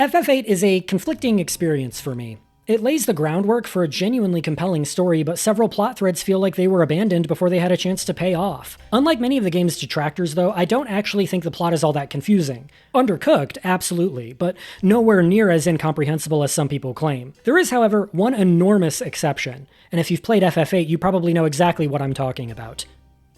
FF8 is a conflicting experience for me. It lays the groundwork for a genuinely compelling story, but several plot threads feel like they were abandoned before they had a chance to pay off. Unlike many of the game's detractors, though, I don't actually think the plot is all that confusing. Undercooked, absolutely, but nowhere near as incomprehensible as some people claim. There is, however, one enormous exception, and if you've played FF8, you probably know exactly what I'm talking about.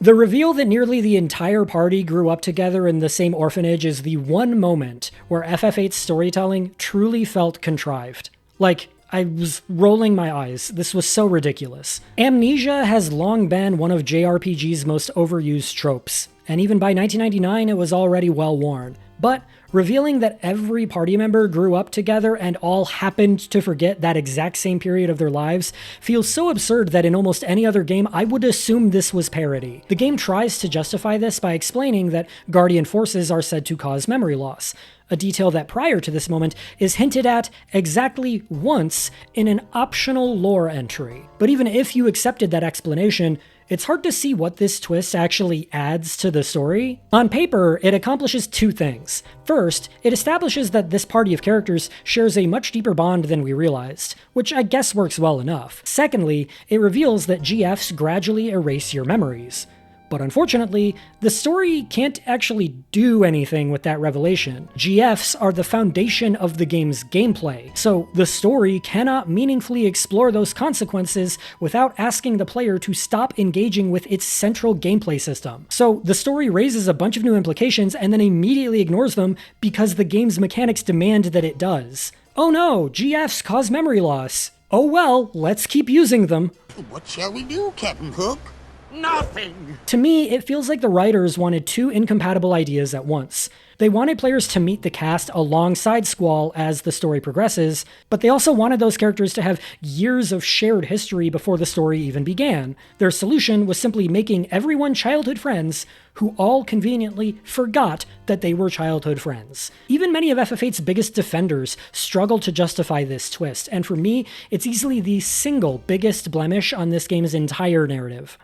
The reveal that nearly the entire party grew up together in the same orphanage is the one moment where FF8's storytelling truly felt contrived. Like, I was rolling my eyes. This was so ridiculous. Amnesia has long been one of JRPG's most overused tropes, and even by 1999 it was already well worn. But revealing that every party member grew up together and all happened to forget that exact same period of their lives feels so absurd that in almost any other game I would assume this was parody. The game tries to justify this by explaining that Guardian forces are said to cause memory loss, a detail that prior to this moment is hinted at exactly once in an optional lore entry. But even if you accepted that explanation, it's hard to see what this twist actually adds to the story. On paper, it accomplishes two things. First, it establishes that this party of characters shares a much deeper bond than we realized, which I guess works well enough. Secondly, it reveals that GFs gradually erase your memories. But unfortunately, the story can't actually do anything with that revelation. GFs are the foundation of the game's gameplay, so the story cannot meaningfully explore those consequences without asking the player to stop engaging with its central gameplay system. So the story raises a bunch of new implications and then immediately ignores them because the game's mechanics demand that it does. Oh no, GFs cause memory loss. Oh well, let's keep using them. What shall we do, Captain Hook? Nothing! To me, it feels like the writers wanted two incompatible ideas at once. They wanted players to meet the cast alongside Squall as the story progresses, but they also wanted those characters to have years of shared history before the story even began. Their solution was simply making everyone childhood friends who all conveniently forgot that they were childhood friends. Even many of FF8's biggest defenders struggle to justify this twist, and for me, it's easily the single biggest blemish on this game's entire narrative.